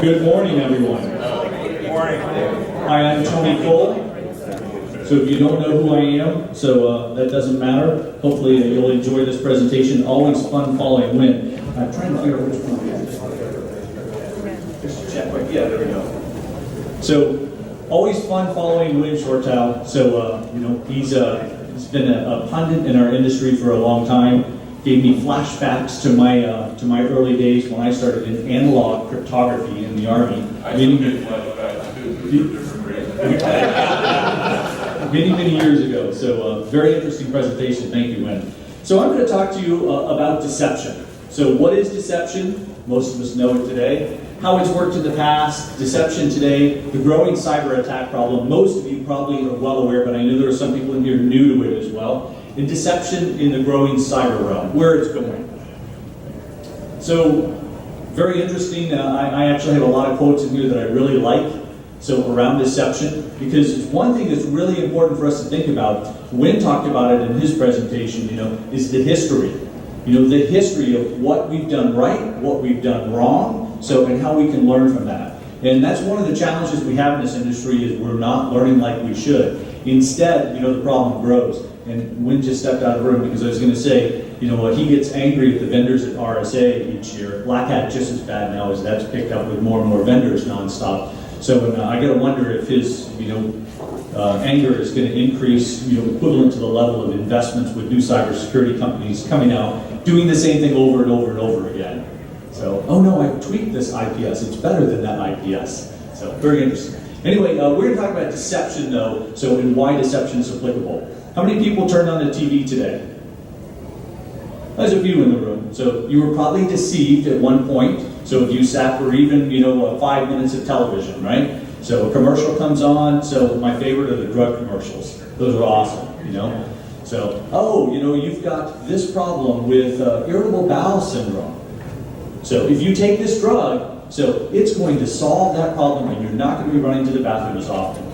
Good morning, everyone. Good morning. Hi, I'm Tony Cole. So if you don't know who I am, that doesn't matter. Hopefully you'll enjoy this presentation. Always fun following Win. I'm trying to figure out which one it is. Just check. Yeah, there we go. So always fun following Win Shortall. So he's been a pundit in our industry for a long time. Gave me flashbacks to my early days when I started in analog cryptography in the Army. Many years ago. So very interesting presentation. Thank you, Win. So I'm going to talk to you about deception. So what is deception? Most of us know it today. How it's worked in the past, deception today, the growing cyber attack problem. Most of you probably are well aware, but I know there are some people in here new to it as well. And deception in the growing cyber realm, where it's going. So, very interesting. I actually have a lot of quotes in here that I really like. So, around deception, because it's one thing that's really important for us to think about. Wynn talked about it in his presentation, is the history. The history of what we've done right, what we've done wrong, and how we can learn from that. And that's one of the challenges we have in this industry is we're not learning like we should. Instead, the problem grows. And Wynn just stepped out of the room because I was going to say, he gets angry at the vendors at RSA each year. Black Hat just as bad now as that's picked up with more and more vendors nonstop. So I got to wonder if his, anger is going to increase, equivalent to the level of investments with new cybersecurity companies coming out, doing the same thing over and over and over again. So, oh no, I've tweaked this IPS. It's better than that IPS. So, very interesting. Anyway, we're going to talk about deception, though, and why deception is applicable. How many people turned on the TV today? There's a few in the room. So you were probably deceived at one point. So if you sat for even, 5 minutes of television, right? So a commercial comes on. So my favorite are the drug commercials. Those are awesome, So, you've got this problem with irritable bowel syndrome. So if you take this drug, it's going to solve that problem and you're not going to be running to the bathroom as often.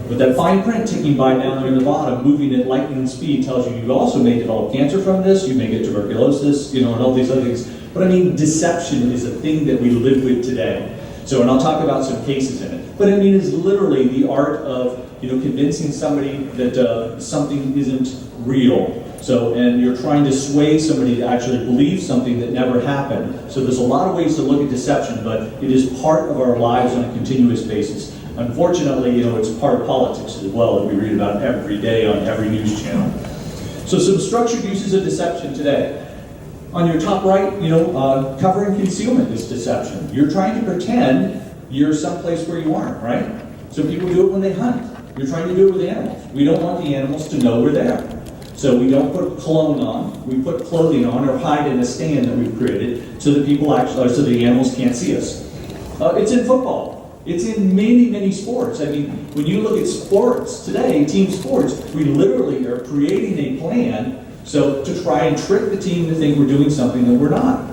But that fine print ticking by down there in the bottom, moving at lightning speed, tells you also may develop cancer from this, you may get tuberculosis, and all these other things. But deception is a thing that we live with today. So, and I'll talk about some cases in it. But it's literally the art of, convincing somebody that something isn't real. So, and you're trying to sway somebody to actually believe something that never happened. So there's a lot of ways to look at deception, but it is part of our lives on a continuous basis. Unfortunately, it's part of politics as well that we read about every day on every news channel. So some structured uses of deception today. On your top right, cover and concealment is deception. You're trying to pretend you're someplace where you aren't, right? So people do it when they hunt. You're trying to do it with animals. We don't want the animals to know we're there. So we don't put cologne on, we put clothing on or hide in a stand that we've created so that so the animals can't see us. It's in football. It's in many, many sports. When you look at sports today, team sports, we literally are creating a plan to try and trick the team to think we're doing something that we're not.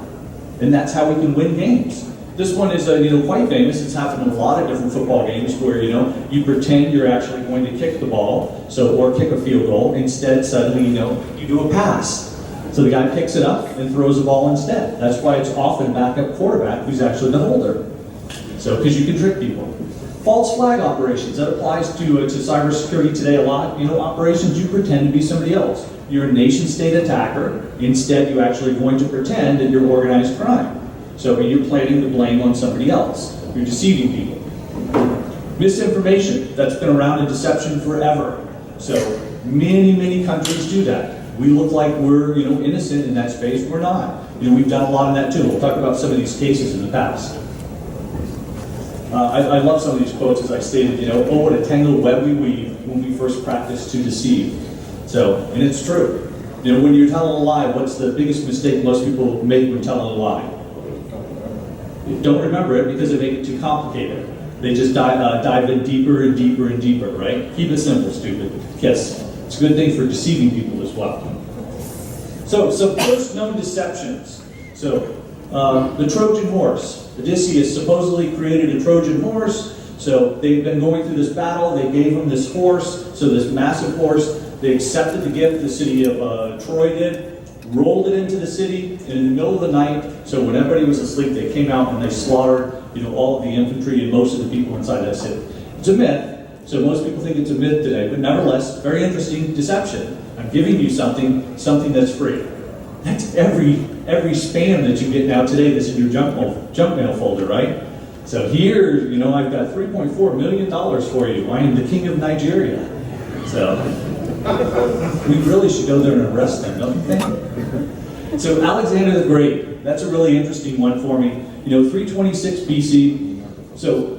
And that's how we can win games. This one is quite famous. It's happened in a lot of different football games where you pretend you're actually going to kick the ball, or kick a field goal. Instead, suddenly you do a pass. So the guy picks it up and throws the ball instead. That's why it's often backup quarterback who's actually the holder. So because you can trick people. False flag operations, that applies to cybersecurity today a lot. Operations you pretend to be somebody else. You're a nation state attacker. Instead, you're actually going to pretend that you're organized crime. So you're planting the blame on somebody else. You're deceiving people. Misinformation, that's been around in deception forever. So many, many countries do that. We look like we're innocent in that space. We're not. We've done a lot of that too. We'll talk about some of these cases in the past. I love some of these quotes, as I stated, oh, what a tangled web we weave when we first practice to deceive. And it's true. When you're telling a lie, what's the biggest mistake most people make when telling a lie? Don't remember it because they make it too complicated. They just dive in deeper and deeper and deeper, right? Keep it simple, stupid. Yes, it's a good thing for deceiving people as well. So first known deceptions. The Trojan Horse. Odysseus supposedly created a Trojan horse. So they've been going through this battle. They gave him this horse, this massive horse. They accepted the gift the city of Troy did, rolled it into the city, and in the middle of the night, so when everybody was asleep, they came out and they slaughtered all of the infantry and most of the people inside that city. It's a myth, so most people think it's a myth today, but nevertheless, very interesting deception. I'm giving you something that's free. That's every spam that you get now today that's in your junk mail folder, right? So here, I've got $3.4 million for you. I am the king of Nigeria. So we really should go there and arrest them, don't you think? So Alexander the Great, that's a really interesting one for me. 326 BC, so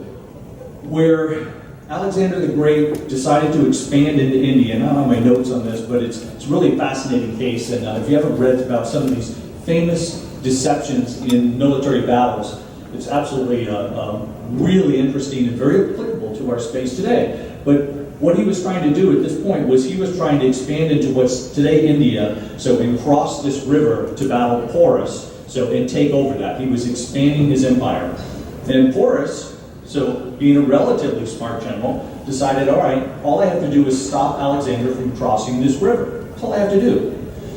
where Alexander the Great decided to expand into India, and I don't have my notes on this, but it's really a fascinating case, and if you haven't read about some of these famous deceptions in military battles, it's absolutely really interesting and very applicable to our space today. But what he was trying to do at this point was he was trying to expand into what's today India, and cross this river to battle Porus, and take over that. He was expanding his empire. And Porus, being a relatively smart general, decided, all right, all I have to do is stop Alexander from crossing this river. That's all I have to do.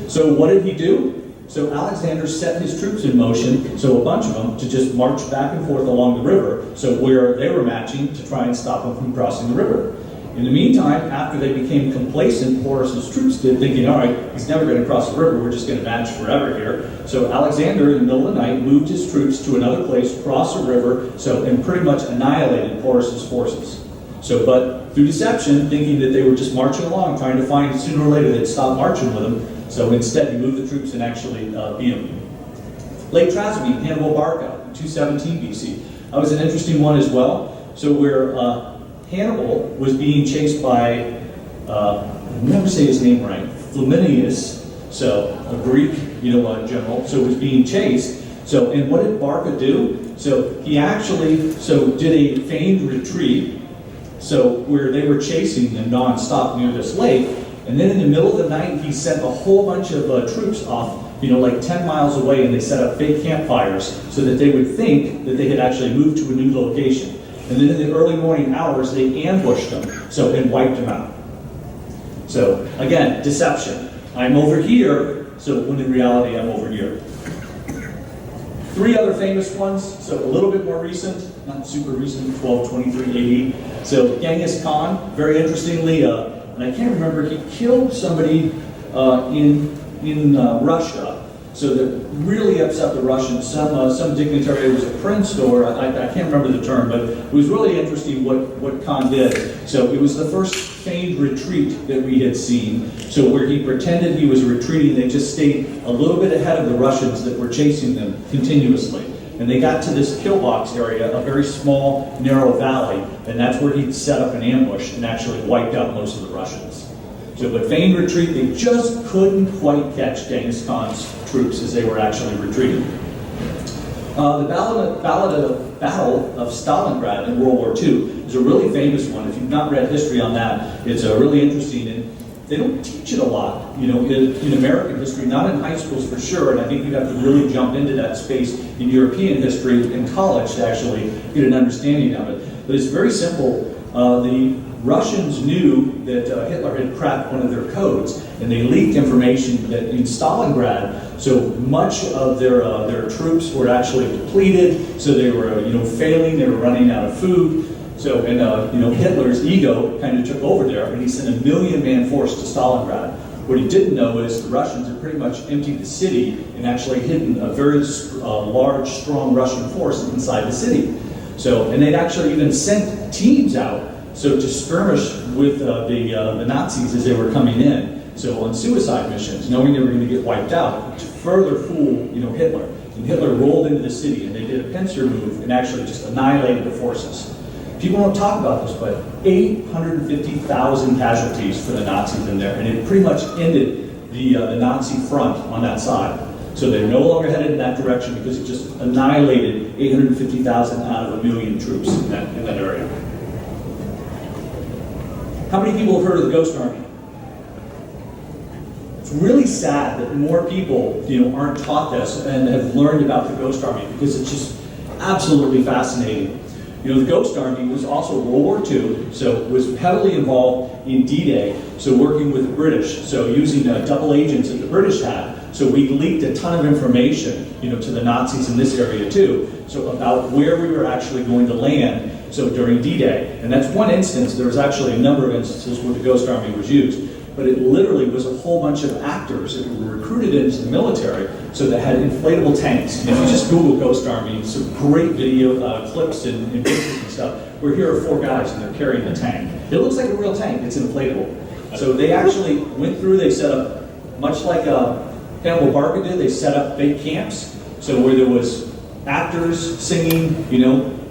So what did he do? So Alexander set his troops in motion, a bunch of them, to just march back and forth along the river, where they were matching to try and stop him from crossing the river. In the meantime, after they became complacent, Porus's troops did, thinking, all right, he's never going to cross the river, we're just going to match forever here. So Alexander, in the middle of the night, moved his troops to another place, crossed the river, and pretty much annihilated Porus's forces. But through deception, thinking that they were just marching along, trying to find sooner or later they'd stop marching with him, instead he moved the troops and actually beat them. Lake Trasimene, Hannibal Barca, 217 BC. That was an interesting one as well. Where Hannibal was being chased by, I'll never say his name right, Flaminius, a Greek, general, was being chased. And what did Barca do? He actually, did a feigned retreat, where they were chasing them nonstop near this lake, and then in the middle of the night, he sent a whole bunch of troops off, like 10 miles away, and they set up fake campfires so that they would think that they had actually moved to a new location. And then in the early morning hours, they ambushed them, and wiped them out. Again, deception. I'm over here, when in reality I'm over here. 3 other famous ones, a little bit more recent, not super recent, 1223 AD. Genghis Khan, very interestingly, and I can't remember, he killed somebody in Russia. That really upset the Russians. Some dignitary, it was a prince, or I can't remember the term, but it was really interesting what Khan did. It was the first feigned retreat that we had seen. Where he pretended he was retreating, they just stayed a little bit ahead of the Russians that were chasing them continuously. And they got to this pillbox area, a very small, narrow valley, and that's where he set up an ambush and actually wiped out most of the Russians. But feigned retreat, they just couldn't quite catch Genghis Khan's troops as they were actually retreating. The Battle of Stalingrad in World War II is a really famous one. If you've not read history on that, it's really interesting, and they don't teach it a lot, in American history, not in high schools for sure, and I think you'd have to really jump into that space in European history in college to actually get an understanding of it. But it's very simple. The Russians knew that Hitler had cracked one of their codes, and they leaked information that in Stalingrad, much of their troops were actually depleted, they were failing, they were running out of food. Hitler's ego kind of took over there, and he sent a 1 million-man force to Stalingrad. What he didn't know is the Russians had pretty much emptied the city and actually hidden a very large, strong Russian force inside the city. And they'd actually even sent teams out to skirmish with the Nazis as they were coming in, on suicide missions, knowing they were going to get wiped out, to further fool Hitler. And Hitler rolled into the city, and they did a pincer move and actually just annihilated the forces. People don't talk about this, but 850,000 casualties for the Nazis in there, and it pretty much ended the Nazi front on that side. They're no longer headed in that direction because it just annihilated 850,000 out of 1 million troops in that area. How many people have heard of the Ghost Army? It's really sad that more people, aren't taught this and have learned about the Ghost Army, because it's just absolutely fascinating. The Ghost Army was also World War II, was heavily involved in D-Day, working with the British, using double agents that the British had. We leaked a ton of information to the Nazis in this area too. So about where we were actually going to land, so during D-Day. And that's one instance. There was actually a number of instances where the Ghost Army was used. But it literally was a whole bunch of actors that were recruited into the military, so that had inflatable tanks. And if you just Google Ghost Army, some great video clips and pictures and stuff, where here are 4 guys and they're carrying the tank. It looks like a real tank, it's inflatable. So they actually went through, they set up, much like Hannibal Barca did, they set up fake camps. So where there was actors singing,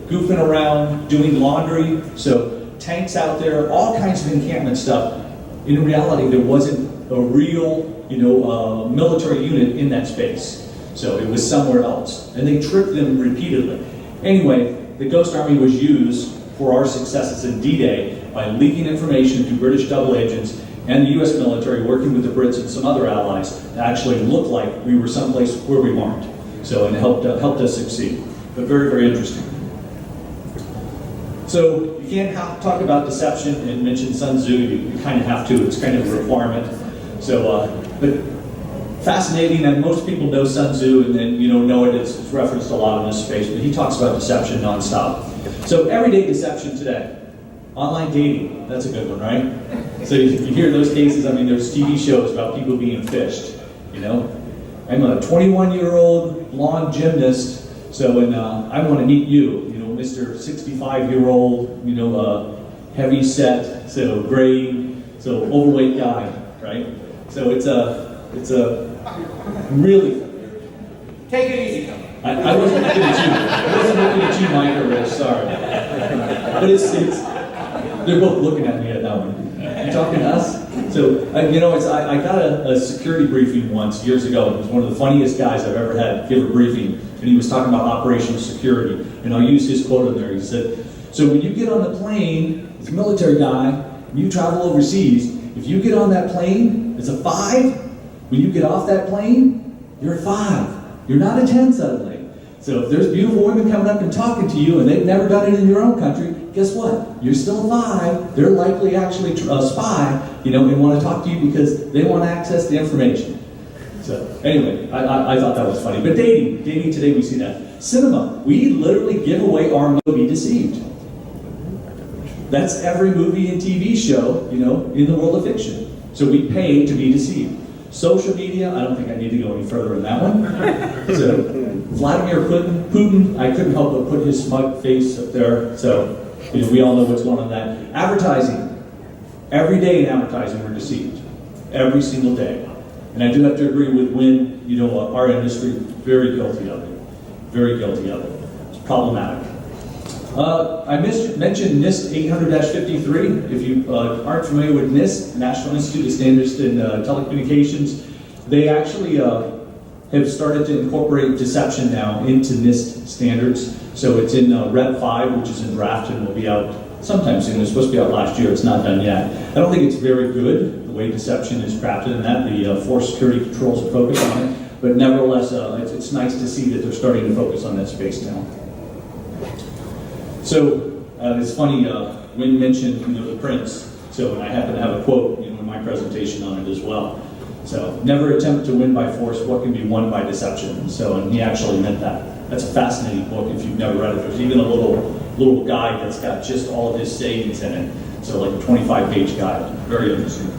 goofing around, doing laundry, so tanks out there, all kinds of encampment stuff. In reality, there wasn't a real, military unit in that space. So it was somewhere else. And they tricked them repeatedly. Anyway, the Ghost Army was used for our successes in D-Day by leaking information to British double agents and the US military, working with the Brits and some other allies, to actually look like we were someplace where we weren't. So, and it helped us succeed. But very, very interesting. So you can't talk about deception and mention Sun Tzu. You kind of have to. It's kind of a requirement. So, but fascinating. And most people know Sun Tzu, and then know it. It's referenced a lot in this space. But he talks about deception nonstop. So everyday deception today. Online dating. That's a good one, right? So you hear those cases. I mean, there's TV shows about people being fished. I'm a 21-year-old blonde gymnast. So when I want to meet you, Mr. 65-year-old, heavy set, so gray, so overweight guy, right? So it's a really. Take it easy. I wasn't looking at you. I wasn't looking at you, Mike or Rich. Sorry, but it's they're both looking at me at that one. You talking to us? So I got a security briefing once years ago. It was one of the funniest guys I've ever had give a briefing. And he was talking about operational security, and I'll use his quote in there. He said, so when you get on the plane, it's a military guy, and you travel overseas, if you get on that plane, it's a 5. When you get off that plane, you're a 5. You're not a 10 suddenly. So if there's beautiful women coming up and talking to you, and they've never done it in your own country, guess what? You're still a 5. They're likely actually a spy, and want to talk to you because they want access to information. So anyway, I thought that was funny. But dating today, we see that. Cinema, we literally give away our movie to be deceived. That's every movie and TV show, in the world of fiction. So we pay to be deceived. Social media, I don't think I need to go any further in that one. So Vladimir Putin, I couldn't help but put his smug face up there. So we all know what's going on in that. Advertising, every day in advertising we're deceived. Every single day. And I do have to agree with Wynn, our industry, very guilty of it. Very guilty of it. It's problematic. I mentioned NIST 800-53. If you aren't familiar with NIST, National Institute of Standards in Telecommunications, they actually have started to incorporate deception now into NIST standards. So it's in Rep 5, which is in draft and will be out sometime soon. It's supposed to be out last year. It's not done yet. I don't think it's very good, the way deception is crafted in that. The force security controls are focused on it. But nevertheless, it's nice to see that they're starting to focus on that space now. So it's funny, Wynn mentioned the prince. So and I happen to have a quote in my presentation on it as well. So never attempt to win by force what can be won by deception. So and he actually meant that. That's a fascinating book if you've never read it. There's even a little guide that's got just all of his sayings in it. So like a 25-page guide. Very interesting.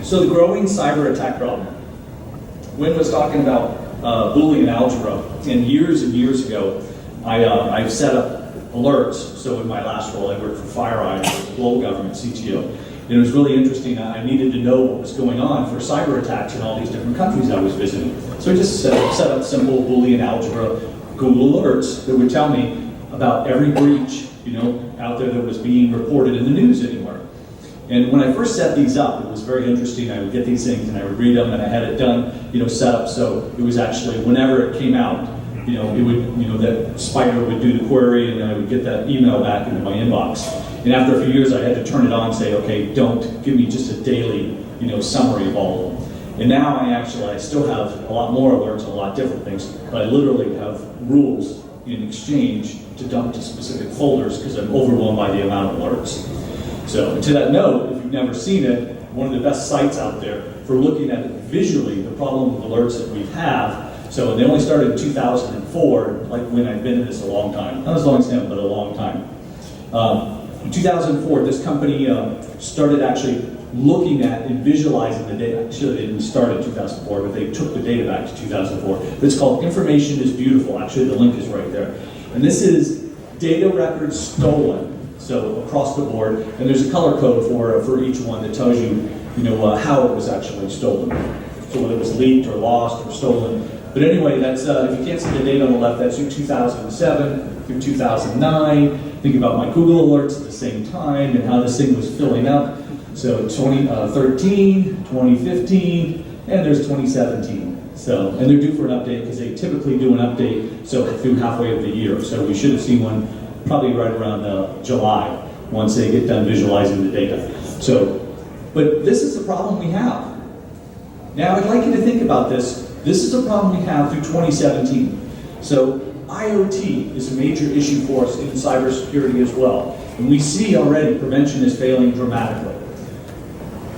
So the growing cyber attack problem. Wynn was talking about Boolean algebra, and years ago, I've set up alerts. So in my last role, I worked for FireEye, global government CTO. And it was really interesting. I needed to know what was going on for cyber attacks in all these different countries I was visiting. So I just set up simple Boolean algebra Google alerts that would tell me about every breach, out there that was being reported in the news anywhere. And when I first set these up, it was very interesting. I would get these things and I would read them, and I had it done, set up so it was actually whenever it came out, it would, that spider would do the query, and then I would get that email back into my inbox. And after a few years, I had to turn it on and say, okay, don't give me just a daily, summary of all of them. And now I still have a lot more alerts, a lot different things, but I literally have rules in exchange to dump to specific folders because I'm overwhelmed by the amount of alerts. So to that note, if you've never seen it, one of the best sites out there for looking at visually the problem of alerts that we have. So they only started in 2004, like when I've been in this a long time. Not as long as him, but a long time. In 2004, this company started actually looking at and visualizing the data. Actually, they didn't start in 2004, but they took the data back to 2004. It's called Information is Beautiful. Actually, the link is right there. And this is data records stolen, so across the board. And there's a color code for each one that tells you, how it was actually stolen. So whether it was leaked or lost or stolen. But anyway, that's if you can't see the date on the left, that's through 2007 through 2009. Think about my Google alerts at the same time and how this thing was filling up. So 2013, 2015, and there's 2017. So, and they're due for an update because they typically do an update through halfway of the year. So we should have seen one probably right around July once they get done visualizing the data. So, but this is the problem we have. Now I'd like you to think about this. This is a problem we have through 2017. So IoT is a major issue for us in cybersecurity as well. And we see already prevention is failing dramatically.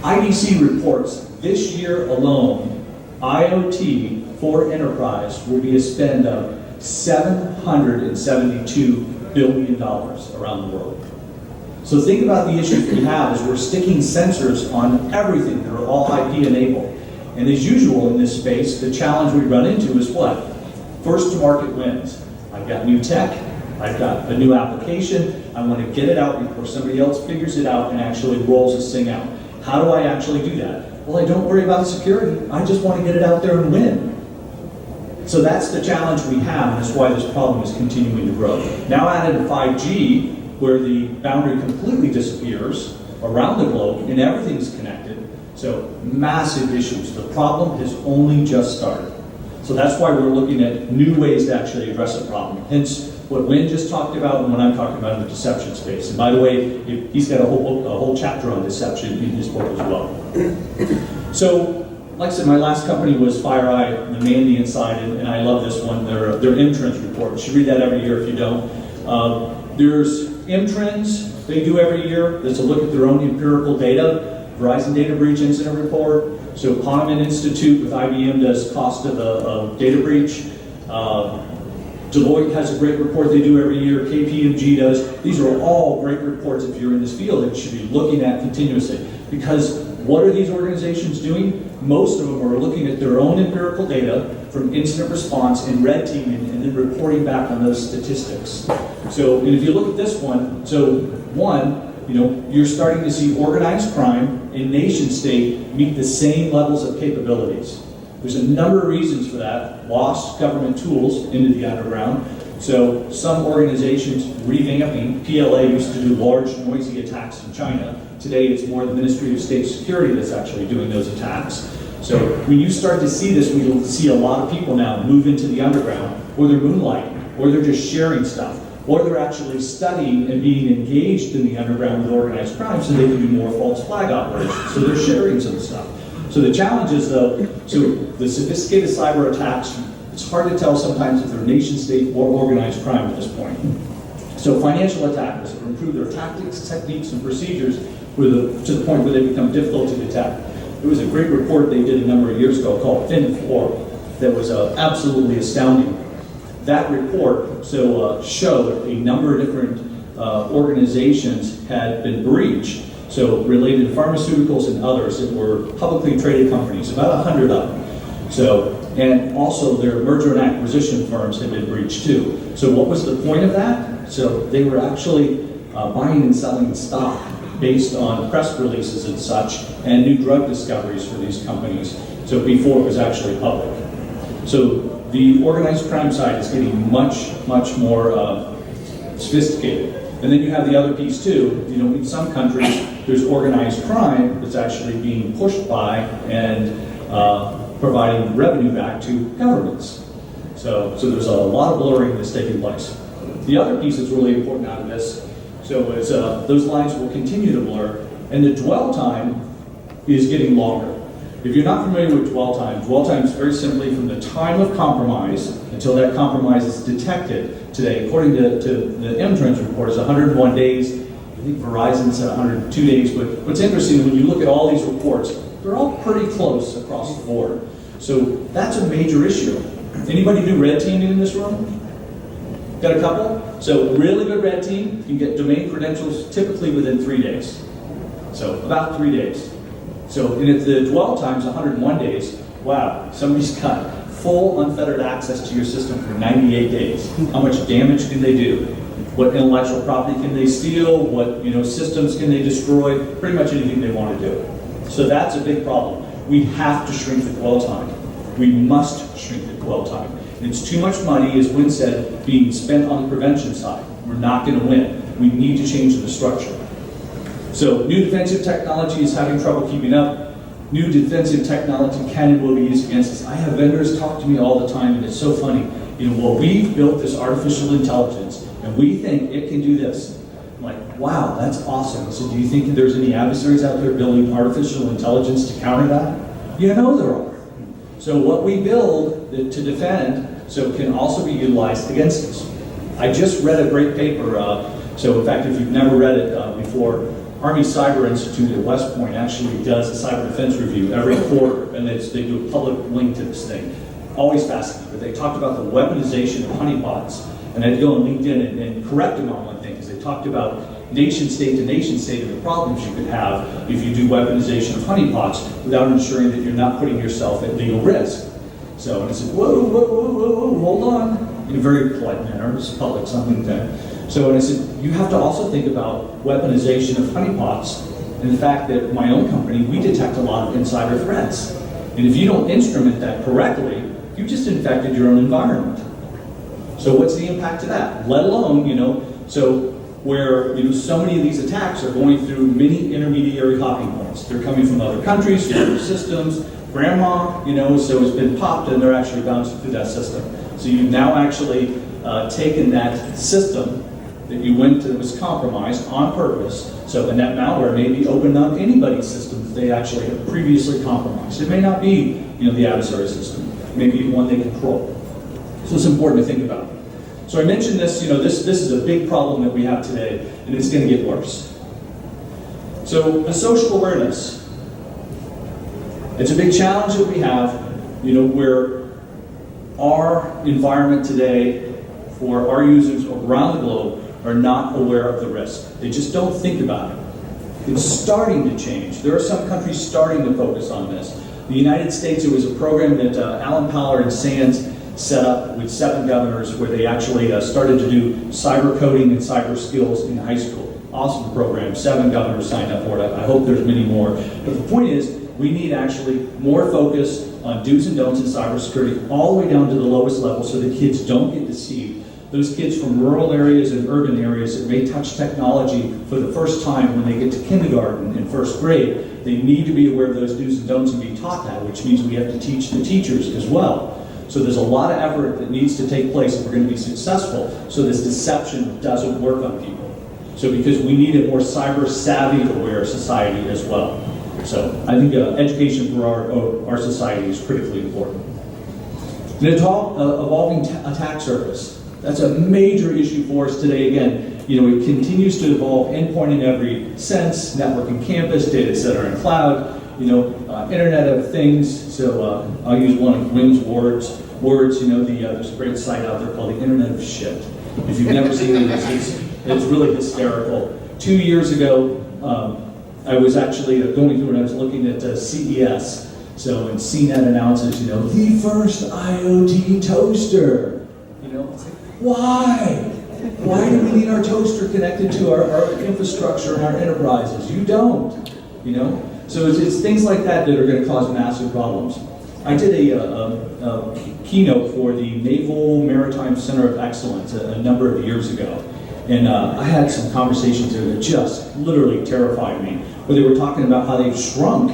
IDC reports this year alone, IoT for enterprise will be a spend of $772 billion around the world. So think about the issues we have is we're sticking sensors on everything that are all IP enabled. And as usual in this space, the challenge we run into is what? First to market wins. I've got new tech, I've got a new application, I want to get it out before somebody else figures it out and actually rolls this thing out. How do I actually do that? Well, I don't worry about security, I just want to get it out there and win. So that's the challenge we have, and that's why this problem is continuing to grow. Now added to 5G, where the boundary completely disappears around the globe and everything's connected. So massive issues. The problem has only just started. So that's why we're looking at new ways to actually address the problem. Hence what Wynn just talked about and what I'm talking about in the deception space. And by the way, he's got a whole chapter on deception in his book as well. So, like I said, my last company was FireEye, the Mandy inside, and I love this one. Their M-Trends report. You should read that every year if you don't. There's M-Trends they do every year. That's a look at their own empirical data. Verizon Data Breach Incident Report. So Poneman Institute with IBM does cost of a data breach. Deloitte has a great report they do every year. KPMG does. These are all great reports if you're in this field that you should be looking at continuously. Because what are these organizations doing? Most of them are looking at their own empirical data from incident response and red teaming and then reporting back on those statistics. So, and if you look at this one, you're starting to see organized crime and nation state meet the same levels of capabilities. There's a number of reasons for that. Lost government tools into the underground. So some organizations revamping. PLA used to do large, noisy attacks in China. Today it's more the Ministry of State Security that's actually doing those attacks. So when you start to see this, we will see a lot of people now move into the underground, or they're moonlighting, or they're just sharing stuff, or they're actually studying and being engaged in the underground with organized crime so they can do more false flag operations. So they're sharing some stuff. So the challenge is, though, so the sophisticated cyber attacks, it's hard to tell sometimes if they're nation state or organized crime at this point. So financial attackers have improved their tactics, techniques, and procedures to the point where they become difficult to detect. There was a great report they did a number of years ago called Fin 4 that was absolutely astounding. That report showed a number of different organizations had been breached, so related to pharmaceuticals and others that were publicly traded companies, about 100 of them. So, and also their merger and acquisition firms had been breached too. So what was the point of that? So they were actually buying and selling stock based on press releases and such, and new drug discoveries for these companies, so before it was actually public. So the organized crime side is getting much, much more sophisticated. And then you have the other piece too, in some countries, there's organized crime that's actually being pushed by and providing revenue back to governments. So there's a lot of blurring that's taking place. The other piece that's really important out of this, is those lines will continue to blur, and the dwell time is getting longer. If you're not familiar with dwell time is very simply from the time of compromise until that compromise is detected. Today, according to the M-Trends report, is 101 days. I think Verizon said 102 days, but what's interesting, when you look at all these reports, they're all pretty close across the board. So that's a major issue. Anybody do red teaming in this room? Got a couple? So a really good red team can get domain credentials typically within 3 days. So about 3 days. So and if the dwell time is 101 days, wow, somebody's got full unfettered access to your system for 98 days. How much damage can they do? What intellectual property can they steal? What systems can they destroy? Pretty much anything they want to do. So that's a big problem. We have to shrink the dwell time. We must shrink the dwell time. And it's too much money, as Wynn said, being spent on the prevention side. We're not going to win. We need to change the structure. So new defensive technology is having trouble keeping up. New defensive technology can and will be used against us. I have vendors talk to me all the time, and it's so funny. Well, we've built this artificial intelligence, and we think it can do this. I'm like, wow, that's awesome. So do you think there's any adversaries out there building artificial intelligence to counter that? There are. So what we build to defend can also be utilized against us. I just read a great paper. So in fact, if you've never read it before, Army Cyber Institute at West Point actually does a cyber defense review every quarter, and they do a public link to this thing. Always fascinating. But they talked about the weaponization of honeypots, and I'd go on LinkedIn and correct them on one thing, because they talked about nation state to nation state and the problems you could have if you do weaponization of honeypots without ensuring that you're not putting yourself at legal risk. So, and I said, whoa, hold on, in a very polite manner. It's public, something like that. So, and I said, you have to also think about weaponization of honeypots and the fact that my own company, we detect a lot of insider threats. And if you don't instrument that correctly, you just infected your own environment. So what's the impact of that? Let alone, so where so many of these attacks are going through many intermediary hopping points. They're coming from other countries, from other systems. Grandma, so has been popped, and they're actually bouncing through that system. So you've now actually taken that system that you went to that was compromised on purpose. So, and that malware may be opened on anybody's system that they actually have previously compromised. It may not be, the adversary system. It may be one they control. So it's important to think about. So I mentioned this, this is a big problem that we have today, and it's going to get worse. So the social awareness. It's a big challenge that we have, where our environment today for our users around the globe are not aware of the risk. They just don't think about it. It's starting to change. There are some countries starting to focus on this. The United States, it was a program that Alan Power and Sands set up with 7 governors where they actually started to do cyber coding and cyber skills in high school. Awesome program. 7 governors signed up for it. I hope there's many more. But the point is, we need actually more focus on do's and don'ts in cybersecurity all the way down to the lowest level so that kids don't get deceived. Those kids from rural areas and urban areas that may touch technology for the first time when they get to kindergarten and first grade, they need to be aware of those do's and don'ts and be taught that, which means we have to teach the teachers as well. So there's a lot of effort that needs to take place if we're going to be successful so this deception doesn't work on people. So because we need a more cyber savvy aware society as well. So I think education for our society is critically important. And it's all evolving attack surface. That's a major issue for us today. Again, it continues to evolve, endpoint in every sense, network and campus, data center and cloud, Internet of Things. So I'll use one of Wynn's words. There's a great site out there called the Internet of Shit. If you've never seen it, it's really hysterical. 2 years ago, I was actually going through and I was looking at CES. So, and CNET announces, the first IoT toaster. It's like, why? Why do we need our toaster connected to our infrastructure and our enterprises? You don't. So it's things like that that are going to cause massive problems. I did a keynote for the Naval Maritime Center of Excellence a number of years ago. And I had some conversations there that just literally terrified me, where they were talking about how they've shrunk,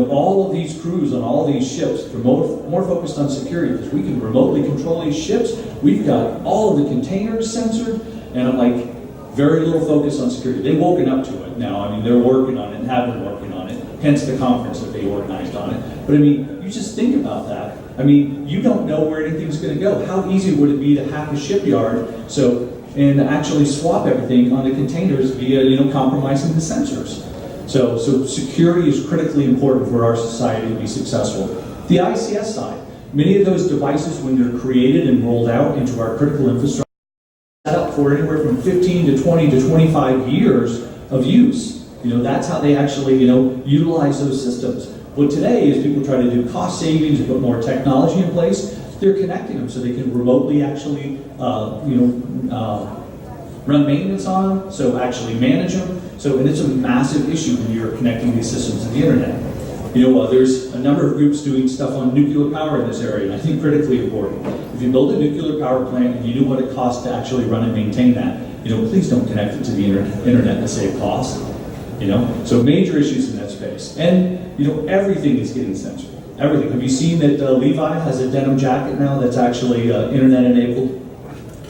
all of these crews on all these ships. They're more focused on security because we can remotely control these ships. We've got all of the containers censored, and I'm like, very little focus on security. They've woken up to it now. They're working on it and have been working on it, hence the conference that they organized on it. But you just think about that. You don't know where anything's going to go. How easy would it be to hack a shipyard and actually swap everything on the containers via, compromising the sensors? So security is critically important for our society to be successful. The ICS side, many of those devices, when they're created and rolled out into our critical infrastructure, set up for anywhere from 15 to 20 to 25 years of use. That's how they actually, utilize those systems. What today is people try to do cost savings and put more technology in place. They're connecting them so they can remotely actually, run maintenance on them, so actually manage them. And it's a massive issue when you're connecting these systems to the internet. There's a number of groups doing stuff on nuclear power in this area, and I think critically important. If you build a nuclear power plant and you knew what it costs to actually run and maintain that, please don't connect it to the internet to save cost. So major issues in that space. And, everything is getting censored. Everything. Have you seen that Levi has a denim jacket now that's actually internet enabled?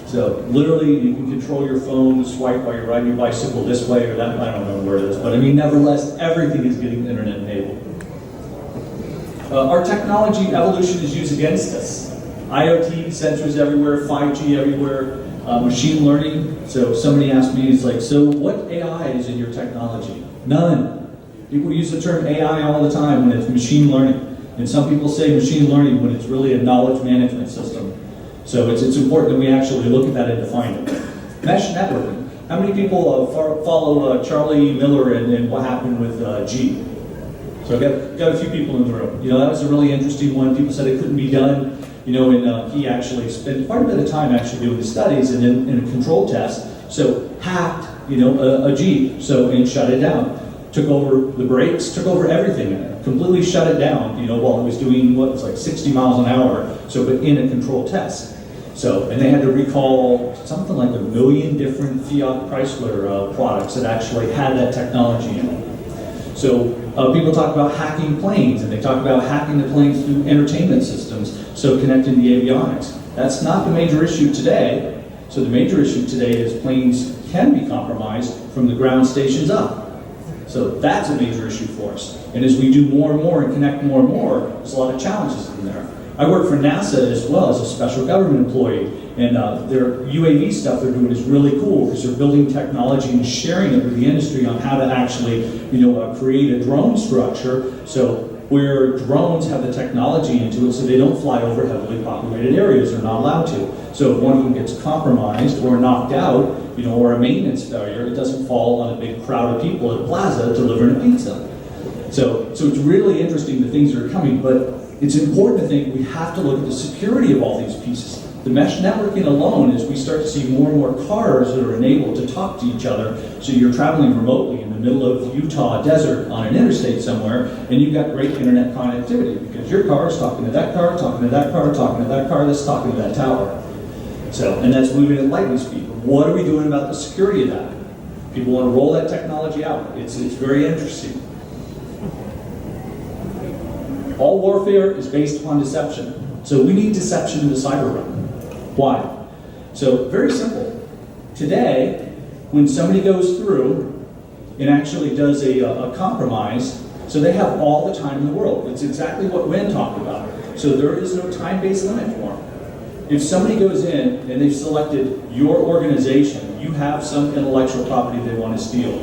So literally, you can control your phone, the swipe while you're riding your bicycle this way or that. I don't know where it is, but nevertheless, everything is getting internet enabled. Our technology evolution is used against us. IoT, sensors everywhere, 5G everywhere, machine learning. So somebody asked me, it's like, so what AI is in your technology? None. People use the term AI all the time when it's machine learning. And some people say machine learning when it's really a knowledge management system. So it's important that we actually look at that and define it. Mesh networking. How many people follow Charlie Miller and what happened with G? So I've got a few people in the room. That was a really interesting one. People said it couldn't be done. And he actually spent quite a bit of time actually doing the studies and in a control test. So hacked, a G, and shut it down. Took over the brakes, took over everything in it. Completely shut it down, while it was doing what was like 60 miles an hour. But in a control test. And they had to recall something like 1 million different Fiat Chrysler products that actually had that technology in it. So people talk about hacking planes, and they talk about hacking the planes through entertainment systems, so connecting the avionics. That's not the major issue today. So the major issue today is planes can be compromised from the ground stations up. So that's a major issue for us. And as we do more and more and connect more and more, there's a lot of challenges in there. I work for NASA as well as a special government employee, and their UAV stuff they're doing is really cool because they're building technology and sharing it with the industry on how to actually, create a drone structure. So where drones have the technology into it, so they don't fly over heavily populated areas. They're not allowed to. So if one of them gets compromised or knocked out, or a maintenance failure, it doesn't fall on a big crowd of people at a plaza delivering a pizza. So it's really interesting the things that are coming, but it's important to think we have to look at the security of all these pieces. The mesh networking alone, as we start to see more and more cars that are enabled to talk to each other, so you're traveling remotely in the middle of Utah desert on an interstate somewhere, and you've got great internet connectivity because your car is talking to that car, talking to that car, talking to that car, that's talking to that tower. And that's moving at lightning speed. What are we doing about the security of that? People want to roll that technology out. It's very interesting. All warfare is based upon deception. So we need deception in the cyber realm. Why? So very simple. Today, when somebody goes through and actually does a compromise, so they have all the time in the world. It's exactly what Wen talked about. So there is no time-based limit for them. If somebody goes in and they've selected your organization, you have some intellectual property they want to steal.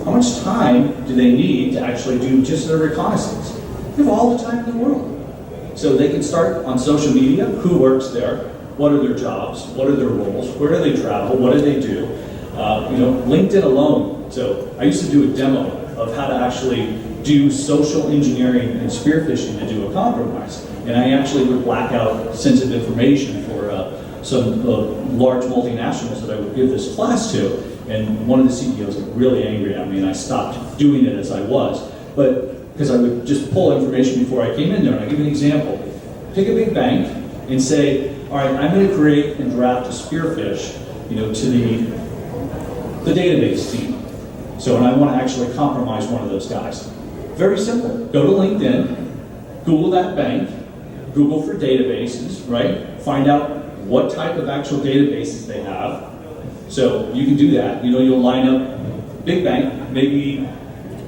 How much time do they need to actually do just their reconnaissance? They have all the time in the world. So they can start on social media, who works there, what are their jobs, what are their roles, where do they travel, what do they do. LinkedIn alone. So I used to do a demo of how to actually do social engineering and spear phishing to do a compromise. And I actually would black out sensitive information for some large multinationals that I would give this class to. And one of the CEOs got really angry at me, and I stopped doing it as I was. But because I would just pull information before I came in there. And I give an example. Pick a big bank and say, all right, I'm going to create and draft a spearfish, to the database team. So, and I want to actually compromise one of those guys. Very simple. Go to LinkedIn, Google that bank, Google for databases, right? Find out what type of actual databases they have. So you can do that. You'll line up big bank, maybe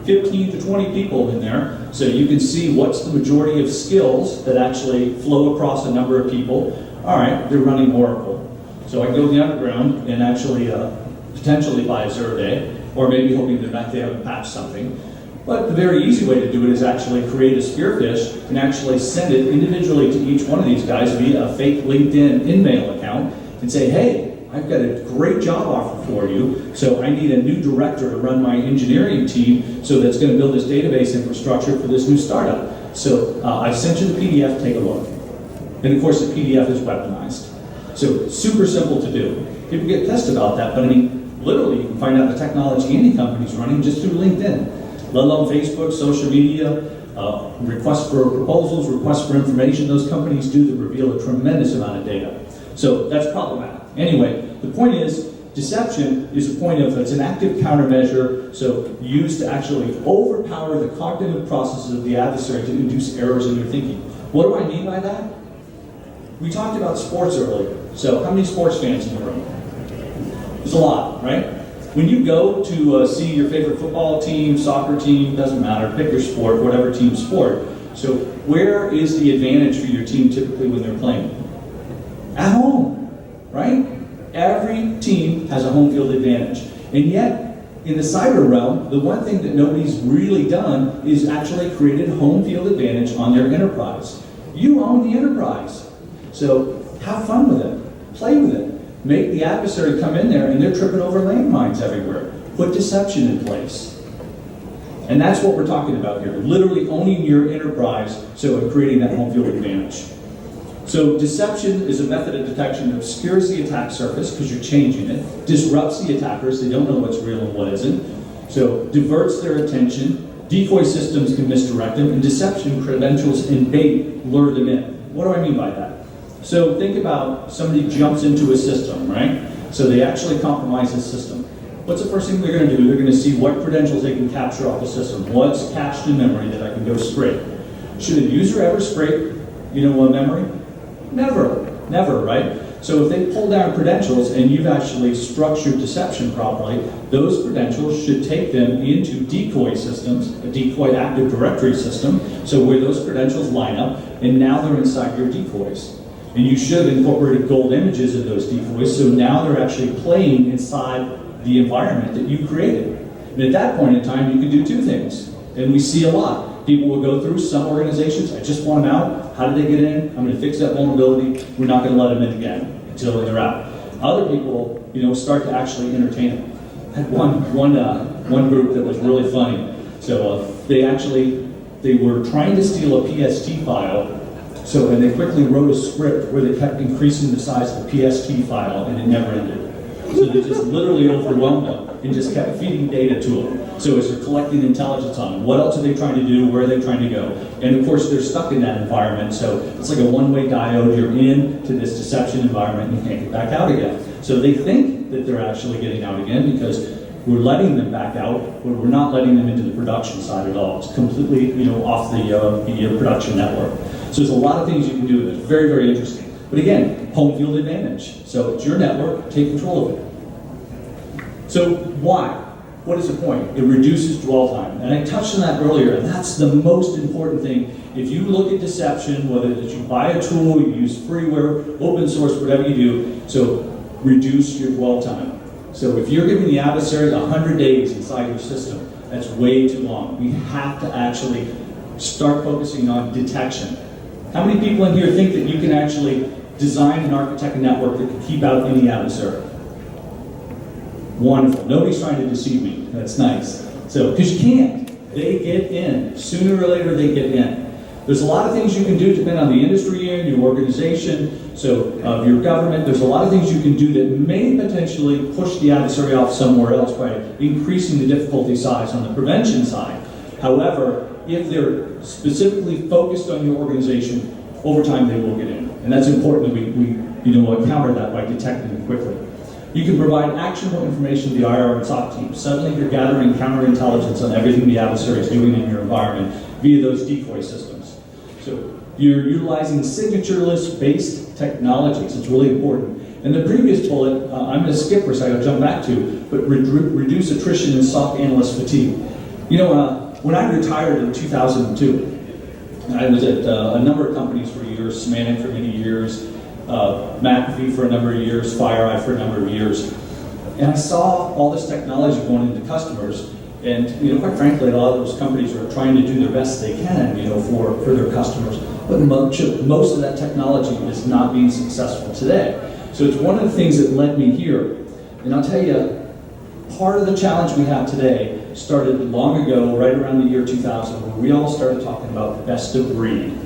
15 to 20 people in there, so you can see what's the majority of skills that actually flow across a number of people. All right, they're running Oracle. So I go in the underground and actually potentially by a 0 day, or maybe hoping that they haven't patched something. But the very easy way to do it is actually create a spearfish and actually send it individually to each one of these guys via a fake LinkedIn InMail account and say, hey, I've got a great job offer for you, so I need a new director to run my engineering team so that's going to build this database infrastructure for this new startup. So I've sent you the PDF, take a look. And of course the PDF is weaponized. So super simple to do. People get pissed about that, but I mean, literally you can find out the technology any company's running just through LinkedIn, let alone Facebook, social media, requests for proposals, requests for information. Those companies do that reveal a tremendous amount of data. So that's problematic. Anyway, the point is, deception is a point of, it's an active countermeasure, so used to actually overpower the cognitive processes of the adversary to induce errors in your thinking. What do I mean by that? We talked about sports earlier. So how many sports fans in the room? There's a lot, right? When you go to see your favorite football team, soccer team, doesn't matter, pick your sport, whatever team sport. So where is the advantage for your team typically when they're playing? At home, right? Every team has a home field advantage. And yet, in the cyber realm, the one thing that nobody's really done is actually created home field advantage on their enterprise. You own the enterprise. So have fun with it. Play with it. Make the adversary come in there and they're tripping over landmines everywhere. Put deception in place. And that's what we're talking about here. Literally owning your enterprise, so creating that home field advantage. So deception is a method of detection that obscures the attack surface, because you're changing it, disrupts the attackers, they don't know what's real and what isn't, so diverts their attention, decoy systems can misdirect them, and deception credentials and bait lure them in. What do I mean by that? So think about somebody jumps into a system, right? So they actually compromise the system. What's the first thing they're going to do? They're going to see what credentials they can capture off the system. What's cached in memory that I can go scrape? Should a user ever scrape, memory? Never, right? So if they pull down credentials and you've actually structured deception properly, those credentials should take them into decoy systems, a decoy active directory system, so where those credentials line up, and now they're inside your decoys. And you should have incorporated gold images of those decoys, so now they're actually playing inside the environment that you created. And at that point in time, you can do two things, and we see a lot. People will go through some organizations, I just want them out. How did they get in? I'm going to fix that vulnerability. We're not going to let them in again until they're out. Other people, start to actually entertain them. I had one group that was really funny. So they were trying to steal a PST file. And they quickly wrote a script where they kept increasing the size of the PST file, and it never ended. So they just literally overwhelmed them and just kept feeding data to them. So as they're collecting intelligence on them, what else are they trying to do? Where are they trying to go? And of course, they're stuck in that environment. So it's like a one-way diode. You're into this deception environment and you can't get back out again. So they think that they're actually getting out again because we're letting them back out, but we're not letting them into the production side at all. It's completely, off the production network. So there's a lot of things you can do that's very, very interesting. But again, home field advantage. So it's your network, take control of it. So why? What is the point? It reduces dwell time. And I touched on that earlier, and that's the most important thing. If you look at deception, whether that you buy a tool, you use freeware, open source, whatever you do, so reduce your dwell time. So if you're giving the adversary 100 days inside your system, that's way too long. We have to actually start focusing on detection. How many people in here think that you can actually design and architect a network that can keep out any adversary? Wonderful. Nobody's trying to deceive me. That's nice. So, because you can't. They get in. Sooner or later, they get in. There's a lot of things you can do depending on the industry you're in, your organization, your government. There's a lot of things you can do that may potentially push the adversary off somewhere else by increasing the difficulty size on the prevention side. However, if they're specifically focused on your organization, over time they will get in. And that's important that we counter that by detecting them quickly. You can provide actionable information to the IR and SOC team. Suddenly you're gathering counterintelligence on everything the adversary is doing in your environment via those decoy systems. So you're utilizing signatureless based technologies. It's really important. And the previous bullet, I'm going to skip for a second, I'll jump back to, but reduce attrition and SOC analyst fatigue. When I retired in 2002, I was at a number of companies for years, Symantec for many years, McAfee for a number of years, FireEye for a number of years. And I saw all this technology going into customers, and quite frankly, a lot of those companies are trying to do their best they can, for their customers. But most of that technology is not being successful today. So it's one of the things that led me here. And I'll tell you, part of the challenge we have today started long ago, right around the year 2000, when we all started talking about best of breed.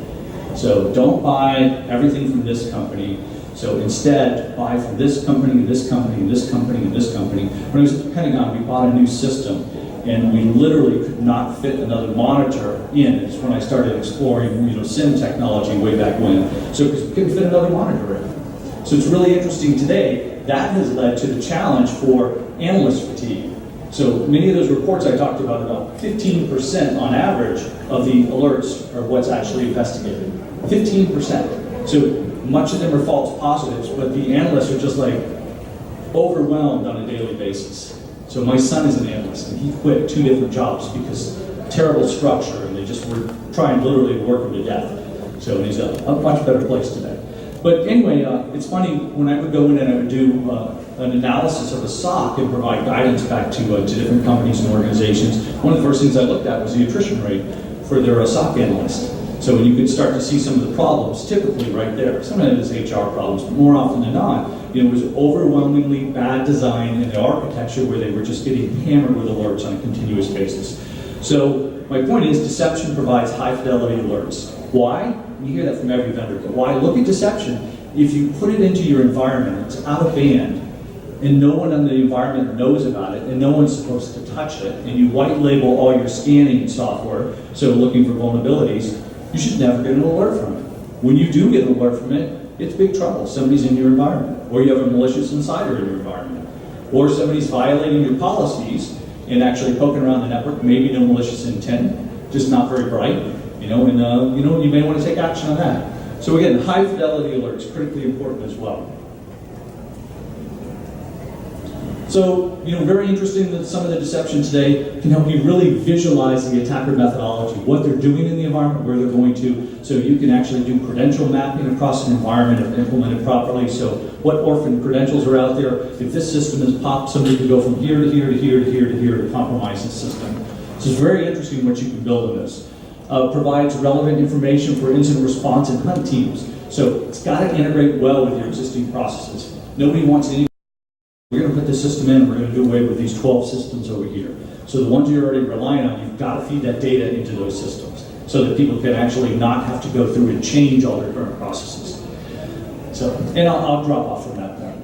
So don't buy everything from this company. So instead, buy from this company, this company, this company, and this company. When I was at the Pentagon, we bought a new system, and we literally could not fit another monitor in. It's when I started exploring, SIM technology way back when. So because we couldn't fit another monitor in. So it's really interesting today. That has led to the challenge for analyst fatigue. So many of those reports I talked about 15% on average of the alerts are what's actually investigated. 15%. So much of them are false positives, but the analysts are just like overwhelmed on a daily basis. So my son is an analyst, and he quit 2 different jobs because terrible structure, and they just were trying literally to work him to death. So he's a much better place today. But anyway, it's funny, when I would go in and I would do an analysis of a SOC and provide guidance back to different companies and organizations, one of the first things I looked at was the attrition rate for their SOC analyst. So you could start to see some of the problems, typically right there. Sometimes it's HR problems, but more often than not, it was overwhelmingly bad design in the architecture where they were just getting hammered with alerts on a continuous basis. So my point is, deception provides high fidelity alerts. Why? You hear that from every vendor, but why? Look at deception. If you put it into your environment, it's out of band, and no one in the environment knows about it, and no one's supposed to touch it, and you white label all your scanning software, so looking for vulnerabilities, you should never get an alert from it. When you do get an alert from it, it's big trouble. Somebody's in your environment, or you have a malicious insider in your environment, or somebody's violating your policies and actually poking around the network, maybe no malicious intent, just not very bright, and you may want to take action on that. So again, high fidelity alerts, critically important as well. So, very interesting that some of the deception today can help you really visualize the attacker methodology, what they're doing in the environment, where they're going to, so you can actually do credential mapping across an environment if implemented properly. So what orphan credentials are out there? If this system is popped, somebody can go from here to here to here to here to here to compromise the system. So it's very interesting what you can build in this. Provides relevant information for incident response and hunt teams. So it's got to integrate well with your existing processes. Nobody wants any. We're going to put this system in, we're going to do away with these 12 systems over here. So the ones you're already relying on, you've got to feed that data into those systems so that people can actually not have to go through and change all their current processes. So, and I'll drop off from that point.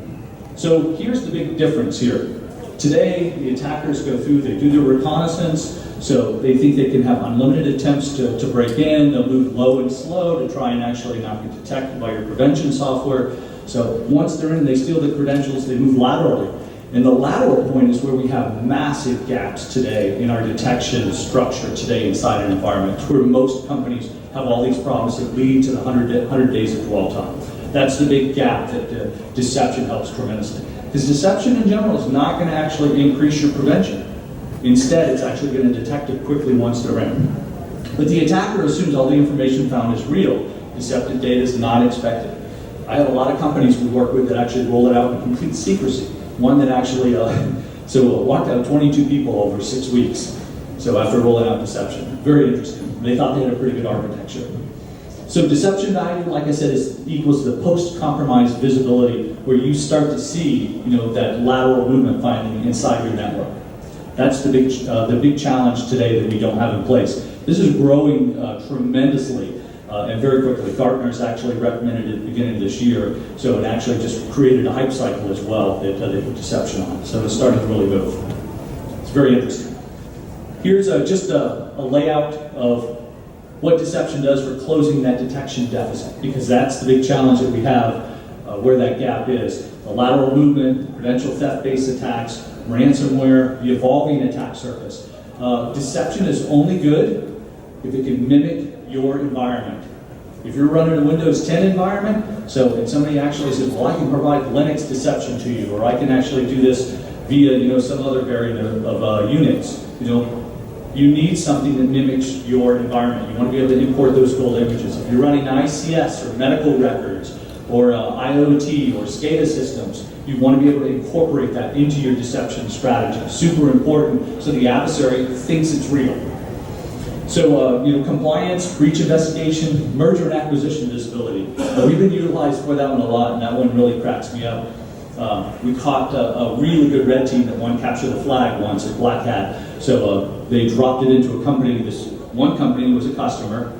So here's the big difference here. Today, the attackers go through, they do their reconnaissance, so they think they can have unlimited attempts to break in, they'll move low and slow to try and actually not get detected by your prevention software. So once they're in, they steal the credentials, they move laterally. And the lateral point is where we have massive gaps today in our detection structure today inside an environment. It's where most companies have all these problems that lead to the 100 days of dwell time. That's the big gap that deception helps tremendously. Because deception in general is not going to actually increase your prevention. Instead, it's actually going to detect it quickly once they're in. But the attacker assumes all the information found is real. Deceptive data is not expected. I have a lot of companies we work with that actually roll it out in complete secrecy. One that actually, walked out 22 people over 6 weeks. So after rolling out deception, very interesting. They thought they had a pretty good architecture. So deception value, like I said, equals the post-compromise visibility, where you start to see, that lateral movement finding inside your network. That's the big challenge today that we don't have in place. This is growing tremendously. And very quickly. Gartner's actually recommended it at the beginning of this year, so it actually just created a hype cycle as well that they put deception on. So it's starting to really move. It's very interesting. Here's just a layout of what deception does for closing that detection deficit, because that's the big challenge that we have, where that gap is. The lateral movement, credential theft-based attacks, ransomware, the evolving attack surface. Deception is only good if it can mimic your environment. If you're running a Windows 10 environment, and somebody actually says, well, I can provide Linux deception to you, or I can actually do this via, some other variant of Unix. You need something that mimics your environment. You want to be able to import those gold images. If you're running ICS or medical records or IoT or SCADA systems, You want to be able to incorporate that into your deception strategy. Super important, so the adversary thinks it's real. So, compliance, breach investigation, merger and acquisition visibility. We've been utilized for that one a lot, and that one really cracks me up. We caught a really good red team that won Capture the Flag once at Black Hat. So they dropped it into a company. This one company was a customer,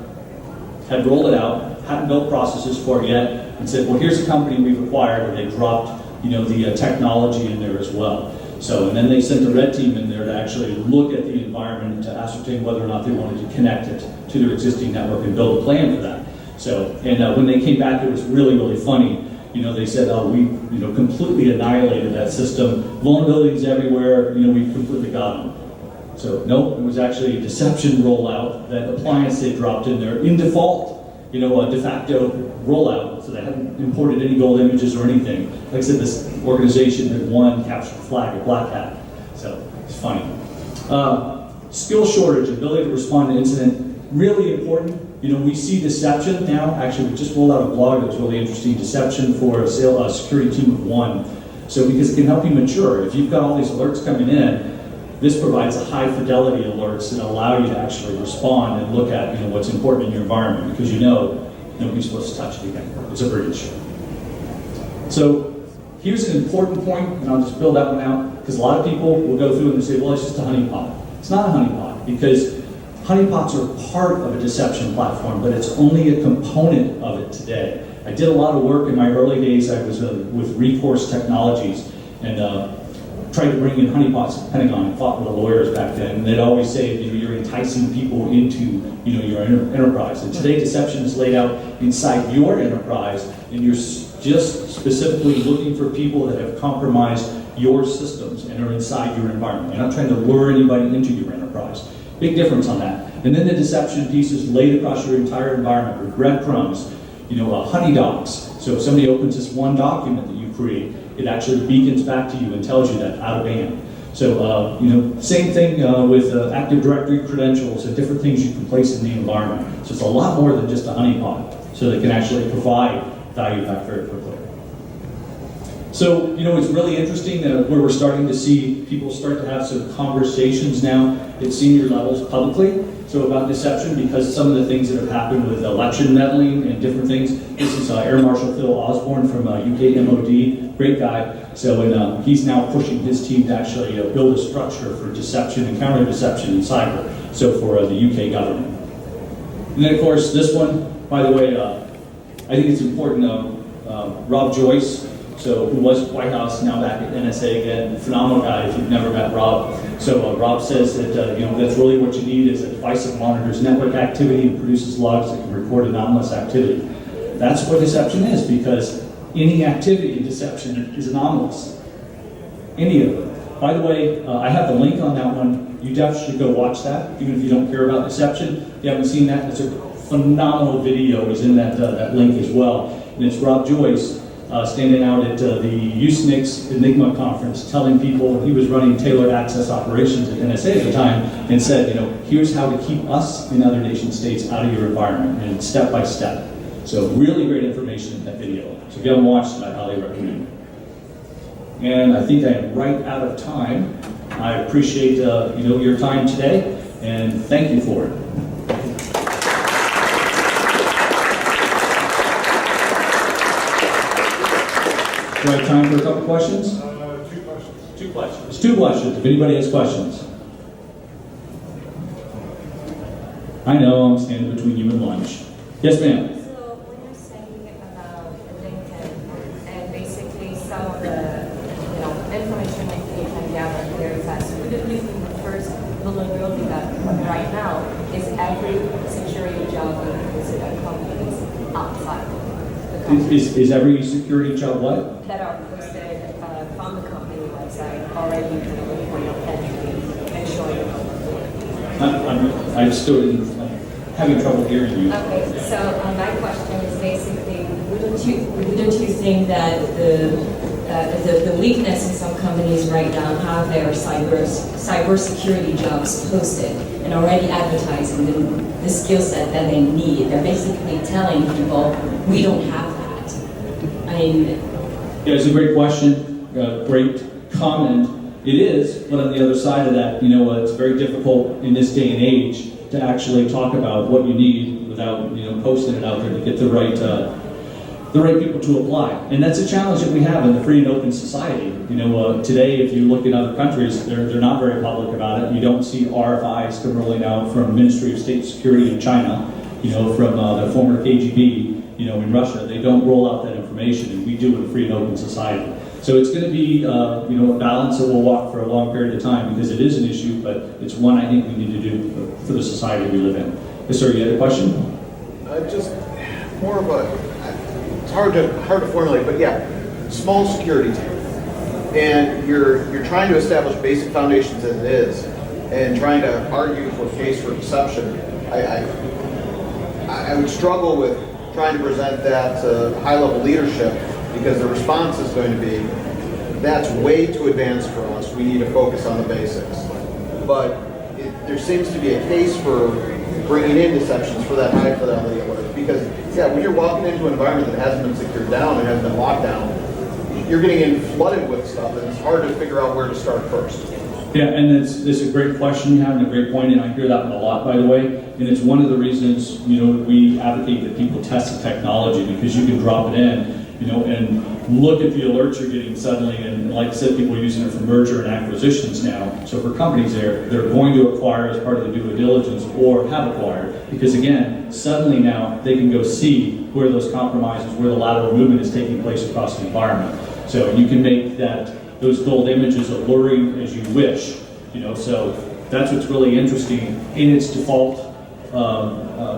had rolled it out, hadn't built processes for it yet, and said, well, here's a company we've acquired, and they dropped the technology in there as well. So, and then they sent a red team in there to actually look at the environment to ascertain whether or not they wanted to connect it to their existing network and build a plan for that. So, and when they came back, it was really, really funny. They said, oh, we completely annihilated that system. Vulnerabilities everywhere, we completely got them. So, nope, it was actually a deception rollout, that appliance they dropped in there in default. A de facto rollout, so they hadn't imported any gold images or anything. Like I said, this organization had won Capture the Flag at Black Hat, so it's funny. Skill shortage, ability to respond to incident, really important. We see deception now. Actually, we just rolled out a blog that was really interesting. Deception for a security team of one. So because it can help you mature. If you've got all these alerts coming in, this provides a high fidelity alerts that allow you to actually respond and look at what's important in your environment, because nobody's supposed to touch it again. It's a breach. So here's an important point, and I'll just build that one out, because a lot of people will go through and say, well, it's just a honeypot. It's not a honeypot, because honeypots are part of a deception platform, but it's only a component of it today. I did a lot of work in my early days. I was with Recourse Technologies, and tried to bring in honeypots at Pentagon and fought with the lawyers back then. And they'd always say, you're enticing people into your enterprise. And today, deception is laid out inside your enterprise, and you're just specifically looking for people that have compromised your systems and are inside your environment. You're not trying to lure anybody into your enterprise. Big difference on that. And then the deception piece is laid across your entire environment with breadcrumbs, honey docs. So if somebody opens this one document that you create, it actually beacons back to you and tells you that out of band. So, same thing with Active Directory credentials and different things you can place in the environment. So it's a lot more than just a honeypot. So they can actually provide value back very quickly. So, it's really interesting where we're starting to see people start to have some conversations now at senior levels publicly. So about deception, because some of the things that have happened with election meddling and different things. This is Air Marshal Phil Osborne from UK MOD, great guy. So he's now pushing his team to actually build a structure for deception and counter-deception in cyber, so for the UK government. And then of course this one, by the way, I think it's important, Rob Joyce, so who was at White House, now back at NSA again, phenomenal guy if you've never met Rob. So Rob says that that's really what you need is a device that monitors network activity and produces logs that can record anomalous activity. That's what deception is, because any activity in deception is anomalous. Any of it. By the way, I have the link on that one. You definitely should go watch that, even if you don't care about deception. If you haven't seen that, it's a phenomenal video is in that link as well. And it's Rob Joyce standing out at the USNIC's Enigma conference, telling people he was running tailored access operations at NSA at the time, and said, here's how to keep us in other nation states out of your environment, and step by step. So really great information in that video. So if you haven't watched it, I highly recommend it. And I think I am right out of time. I appreciate your time today, and thank you for it. Do I have time for a couple questions? 2 questions. 2 questions. 2 questions, if anybody has questions. I know I'm standing between you and lunch. Yes, ma'am. So when you're saying about LinkedIn and basically some of the information that you can gather very fast, would you think the first vulnerability that right now is every security job being posted at companies outside the company? Is every security job what? That are posted from the company website already kind of a point of entry and showing I'm still having trouble hearing you. Okay, so my question is basically, wouldn't you think that the weakness in some companies right now have their cybersecurity jobs posted and already advertising the skill set that they need? They're basically telling people, we don't have that. I mean, yeah, it's a great question. great comment. It is, but on the other side of that, it's very difficult in this day and age to actually talk about what you need without, posting it out there to get the right people to apply. And that's a challenge that we have in the free and open society. Today, if you look at other countries, they're not very public about it. You don't see RFIs come rolling out from Ministry of State Security in China, from the former KGB, in Russia. They don't roll out that information, and we do in a free and open society. So it's going to be, a balance that we'll walk for a long period of time because it is an issue, but it's one I think we need to do for the society we live in. Yes, sir, you had a question? Just more of a, it's hard to formulate, but yeah, small security team. And you're trying to establish basic foundations as it is, and trying to argue for case for deception. I would struggle with trying to present that to high-level leadership because the response is going to be, that's way too advanced for us, we need to focus on the basics. But there seems to be a case for bringing in deceptions for that high fidelity alert. Because, when you're walking into an environment that hasn't been secured down and hasn't been locked down, you're getting in flooded with stuff, and it's hard to figure out where to start first. Yeah, and it's a great question you have and a great point, and I hear that one a lot, by the way. And it's one of the reasons, we advocate that people test the technology because you can drop it in, and look at the alerts you're getting suddenly. And like I said, people are using it for merger and acquisitions now. So for companies they're going to acquire as part of the due diligence or have acquired. Because again, suddenly now they can go see where those compromises, where the lateral movement is taking place across the environment. So you can make those gold images alluring as you wish, so that's what's really interesting. In its default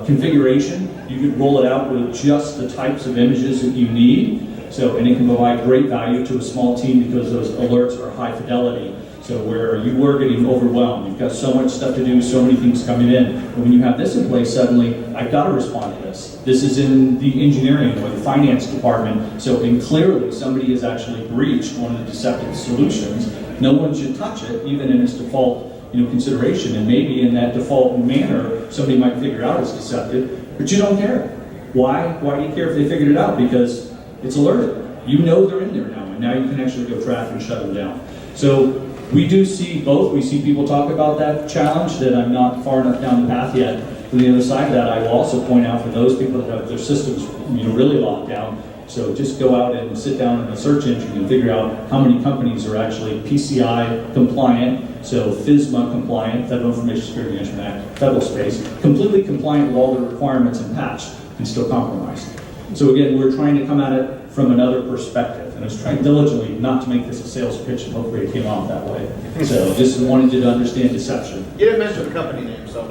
configuration, you could roll it out with just the types of images that you need, and it can provide great value to a small team because those alerts are high fidelity. So where you were getting overwhelmed, you've got so much stuff to do, so many things coming in, and when you have this in place, suddenly, I've got to respond to this. This is in the engineering or the finance department, and clearly somebody has actually breached one of the deceptive solutions. No one should touch it, even in its default consideration, and maybe in that default manner, somebody might figure out it's deceptive, but you don't care. Why? Why do you care if they figured it out? Because it's alerted. They're in there now, and now you can actually go track and shut them down. So we do see both. We see people talk about that challenge that I'm not far enough down the path yet. On the other side of that, I will also point out for those people that have their systems really locked down, so just go out and sit down in a search engine and figure out how many companies are actually PCI compliant, so FISMA compliant, Federal Information Security Management Act, federal space, completely compliant with all the requirements and patched, and still compromised. So again, we're trying to come at it from another perspective, and I was trying diligently not to make this a sales pitch, and hopefully it came off that way. So just wanted you to understand deception. You didn't mention the company name, so.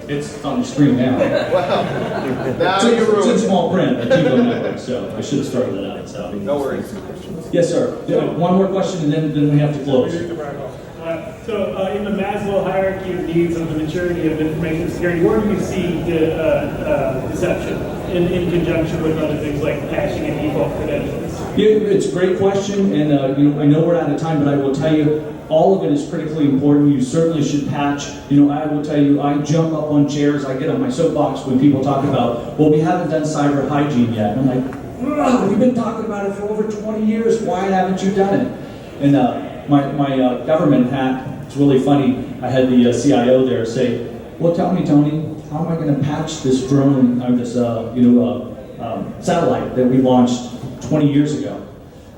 It's on the screen now. Wow. Now It's in small print at T-Bone Network, so I should have started that out. So. No worries. Yes, sir. One more question, and then we have to close. So in the Maslow hierarchy of needs of the maturity of information security, where do you see the deception in conjunction with other things like hashing and default credentials? Yeah, it's a great question, and I know we're out of time, but I will tell you, all of it is critically important. You certainly should patch. I will tell you, I jump up on chairs, I get on my soapbox when people talk about, well, we haven't done cyber hygiene yet. And I'm like, we've been talking about it for over 20 years. Why haven't you done it? And my government hat, it's really funny. I had the CIO there say, well, tell me, Tony, how am I going to patch this drone, or this satellite that we launched 20 years ago?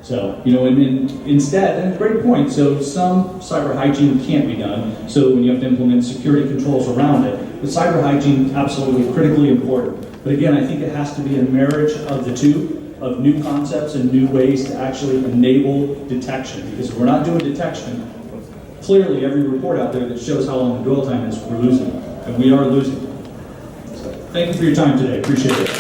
So, and instead, and great point, so some cyber hygiene can't be done, so when you have to implement security controls around it, but cyber hygiene, absolutely critically important. But again, I think it has to be a marriage of the two, of new concepts and new ways to actually enable detection, because if we're not doing detection, clearly every report out there that shows how long the dwell time is, we're losing, and we are losing. So, thank you for your time today, appreciate it.